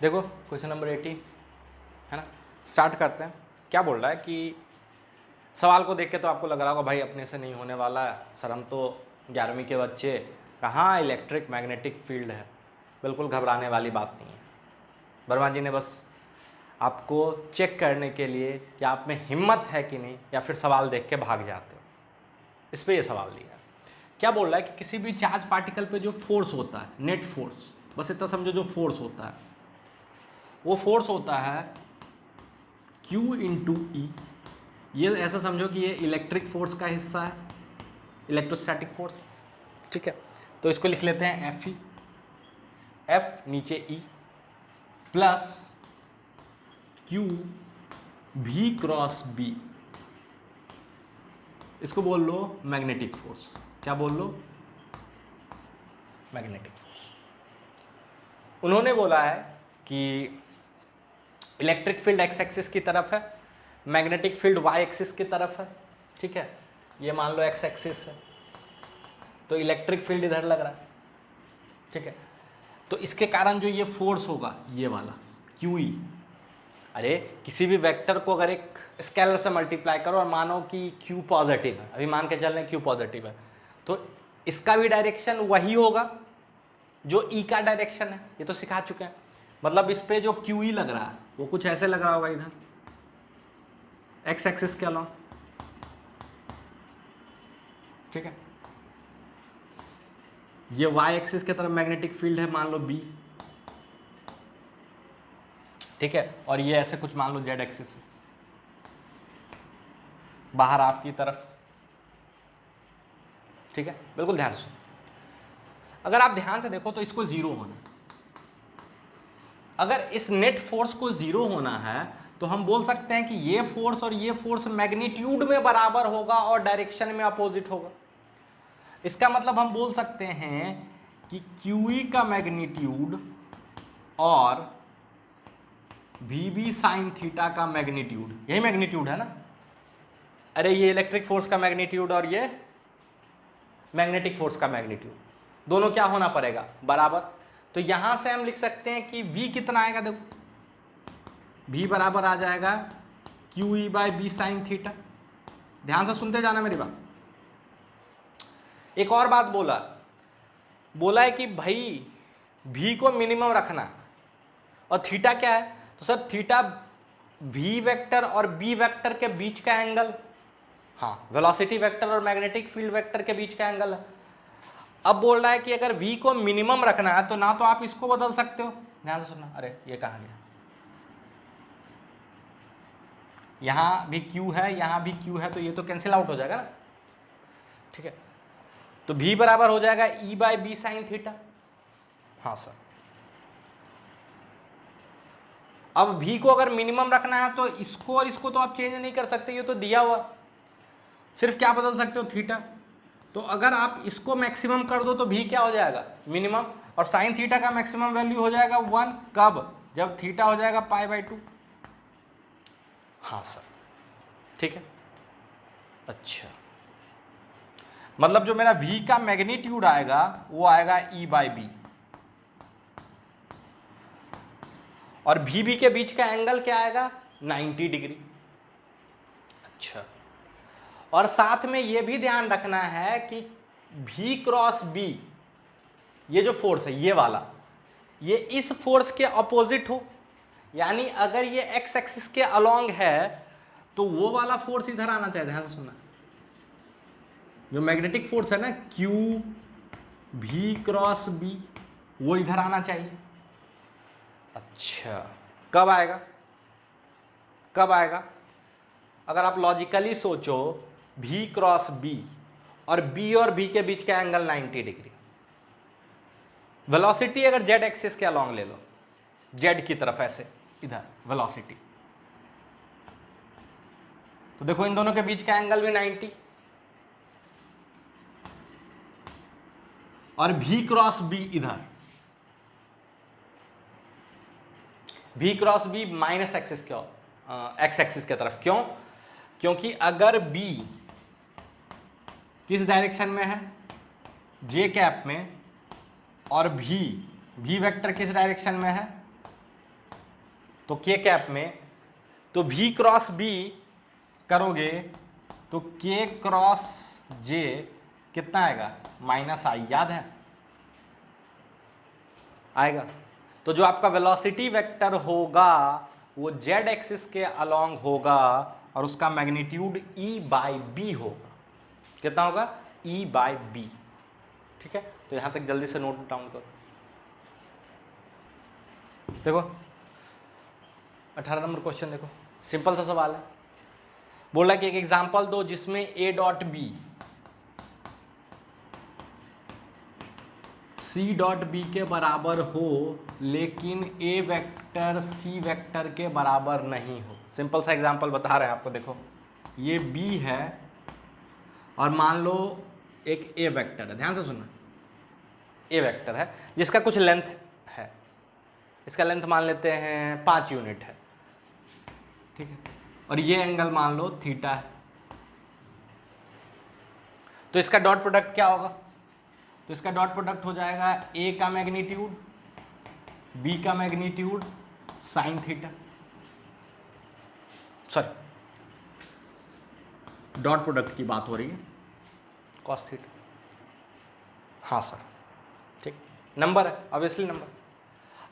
देखो question number 80 है ना, स्टार्ट करते हैं। क्या बोल रहा है कि सवाल को देख के तो आपको लग रहा होगा भाई अपने से नहीं होने वाला है सर, हम तो 11वीं के बच्चे, कहाँ इलेक्ट्रिक मैग्नेटिक फील्ड है। बिल्कुल घबराने वाली बात नहीं है। वर्मा जी ने बस आपको चेक करने के लिए कि आप में हिम्मत है कि नहीं, या फिर सवाल देख के भाग जाते हो, इस पर यह सवाल दिया है। क्या बोल रहा है कि किसी भी चार्ज पार्टिकल पे जो फोर्स होता है, नेट फोर्स, बस इतना समझो, जो फोर्स होता है वो फोर्स होता है Q इंटू ई। ये ऐसा समझो कि ये इलेक्ट्रिक फोर्स का हिस्सा है, इलेक्ट्रोस्टैटिक फोर्स, ठीक है। तो इसको लिख लेते हैं एफ ई, एफ नीचे ई प्लस क्यू भी क्रॉस बी, इसको बोल लो मैग्नेटिक फोर्स। क्या बोल लो? Magnetic force. उन्होंने बोला है कि इलेक्ट्रिक फील्ड एक्स एक्सिस की तरफ है, मैग्नेटिक फील्ड वाई एक्सिस की तरफ है, ठीक है। ये मान लो एक्स एक्सिस है, तो इलेक्ट्रिक फील्ड इधर लग रहा है, ठीक है। तो इसके कारण जो ये फोर्स होगा ये वाला क्यू ई, अरे किसी भी वेक्टर को अगर एक स्केलर से मल्टीप्लाई करो और मानो कि क्यू पॉजिटिव है, अभी मान के चल रहे हैं क्यू पॉजिटिव है, तो इसका भी डायरेक्शन वही होगा जो ई का डायरेक्शन है। ये तो सिखा चुके हैं। मतलब इस पे जो क्यू ई लग रहा है वो कुछ ऐसे लग रहा होगा इधर एक्स एक्सिस के अलॉन्ग, ठीक है। ये वाई एक्सिस की तरफ मैग्नेटिक फील्ड है, मान लो बी, ठीक है। और ये ऐसे कुछ मान लो जेड एक्सिस है, बाहर आपकी तरफ, ठीक है। बिल्कुल ध्यान से सुनो। अगर आप ध्यान से देखो तो इसको जीरो होना, अगर इस नेट फोर्स को जीरो होना है तो हम बोल सकते हैं कि ये फोर्स और ये फोर्स मैग्नीट्यूड में बराबर होगा और डायरेक्शन में अपोजिट होगा। इसका मतलब हम बोल सकते हैं कि क्यूई का मैग्नीट्यूड और वी साइन थीटा का मैग्नीट्यूड, यही मैग्नीट्यूड है ना। अरे ये इलेक्ट्रिक फोर्स का मैग्नीट्यूड और ये मैग्नेटिक फोर्स का मैग्नीट्यूड, दोनों क्या होना पड़ेगा? बराबर। तो यहां से हम लिख सकते हैं कि v कितना आएगा, देखो v बराबर आ जाएगा Q E by B sine theta. ध्यान से सुनते जाना मेरी बात। एक और बात बोला है कि भाई v को मिनिमम रखना, और थीटा क्या है? तो सर थीटा v वेक्टर और b वेक्टर के बीच का एंगल, हाँ वेलोसिटी वेक्टर और मैग्नेटिक फील्ड वेक्टर के बीच का एंगल है। अब बोल रहा है कि अगर v को मिनिमम रखना है तो ना तो आप इसको बदल सकते हो, ध्यान से सुनना, अरे ये कहाँ गया, यहां भी q है यहां भी q है, तो ये तो कैंसिल आउट हो जाएगा ना, ठीक है। तो v बराबर हो जाएगा e by B sine theta. हाँ सर, अब v को अगर मिनिमम रखना है तो इसको और इसको तो आप चेंज नहीं कर सकते, ये तो दिया हुआ, सिर्फ क्या बदल सकते हो? थीटा। तो अगर आप इसको मैक्सिमम कर दो तो v क्या हो जाएगा? मिनिमम। और साइन थीटा का मैक्सिमम वैल्यू हो जाएगा 1, कब? जब थीटा हो जाएगा π/2। हाँ सर, ठीक है। अच्छा, मतलब जो मेरा v का मैग्नीट्यूड आएगा वो आएगा e बाई बी, और vb के बीच का एंगल क्या आएगा? 90 डिग्री। अच्छा, और साथ में ये भी ध्यान रखना है कि v क्रॉस b, ये जो फोर्स है ये वाला, ये इस फोर्स के अपोजिट हो, यानी अगर ये एक्स एक्सिस के अलोंग है तो वो वाला फोर्स इधर आना चाहिए। ध्यान से सुनना, जो मैग्नेटिक फोर्स है ना Q v क्रॉस b, वो इधर आना चाहिए। अच्छा, कब आएगा? कब आएगा? अगर आप लॉजिकली सोचो, v क्रॉस b और b के बीच का एंगल 90 डिग्री, वेलोसिटी अगर z एक्सिस के अलोंग ले लो, z की तरफ ऐसे इधर वेलोसिटी, तो देखो इन दोनों के बीच का एंगल भी 90, और v क्रॉस b इधर, v cross b minus axis क्यों, एक्स एक्सिस की तरफ, क्यों? क्योंकि अगर b किस डायरेक्शन में है? j कैप में, और v वेक्टर किस डायरेक्शन में है? तो के कैप में तो v क्रॉस b करोगे तो k क्रॉस j कितना आएगा, माइनस आई, याद है आएगा। तो जो आपका वेलोसिटी वेक्टर होगा वो z एक्सिस के अलोंग होगा और उसका मैग्नीट्यूड e बाई बी होगा। कितना होगा, e बाई बी। ठीक है, तो यहां तक जल्दी से नोट डाउन करो। देखो 18 नंबर क्वेश्चन देखो, सिंपल सा सवाल है। बोला कि एक एग्जांपल दो जिसमें a dot B c dot B के बराबर हो लेकिन a वेक्टर c वेक्टर के बराबर नहीं हो। सिंपल सा एग्जांपल बता रहे हैं आपको। देखो ये b है और मान लो एक a वेक्टर है, ध्यान से सुनना, a वेक्टर है जिसका कुछ लेंथ है, इसका लेंथ मान लेते हैं 5 यूनिट है, ठीक है, और ये एंगल मान लो थीटा है। तो इसका डॉट प्रोडक्ट क्या होगा, तो इसका डॉट प्रोडक्ट हो जाएगा a का मैग्नीट्यूड b का magnitude sine theta, sorry dot product की बात हो रही है, कॉस थीटा। हाँ सर, ठीक, नंबर है ऑब्वियसली नंबर।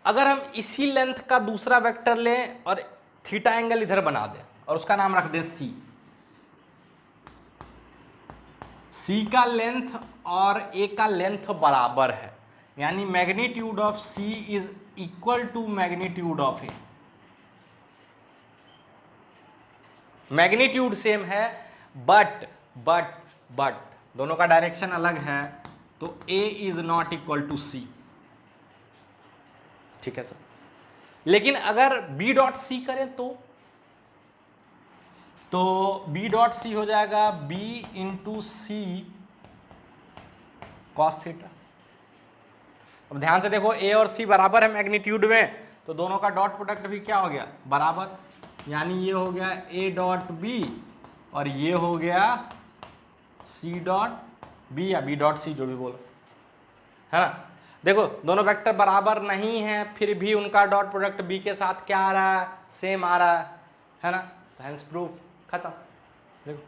अगर हम इसी लेंथ का दूसरा वेक्टर लें और थीटा एंगल इधर बना दें और उसका नाम रख दें c, c का लेंथ और a का लेंथ बराबर है, यानी magnitude of c is equal to magnitude of a। Magnitude same है बट दोनों का डायरेक्शन अलग है, तो a is not equal to c। ठीक है सर, लेकिन अगर b डॉट सी करें तो b डॉट सी हो जाएगा b इंटू सी कॉस थीटा। अब ध्यान से देखो a और c बराबर है मैग्नीट्यूड में, तो दोनों का डॉट प्रोडक्ट भी क्या हो गया, बराबर, यानी ये हो गया a डॉट b और ये हो गया c डॉट b या b डॉट सी, जो भी बोलो, है ना। देखो दोनों वेक्टर बराबर नहीं है फिर भी उनका डॉट प्रोडक्ट b के साथ क्या आ रहा है, सेम आ रहा है ना, तो हेंस प्रूफ खत्म। देखो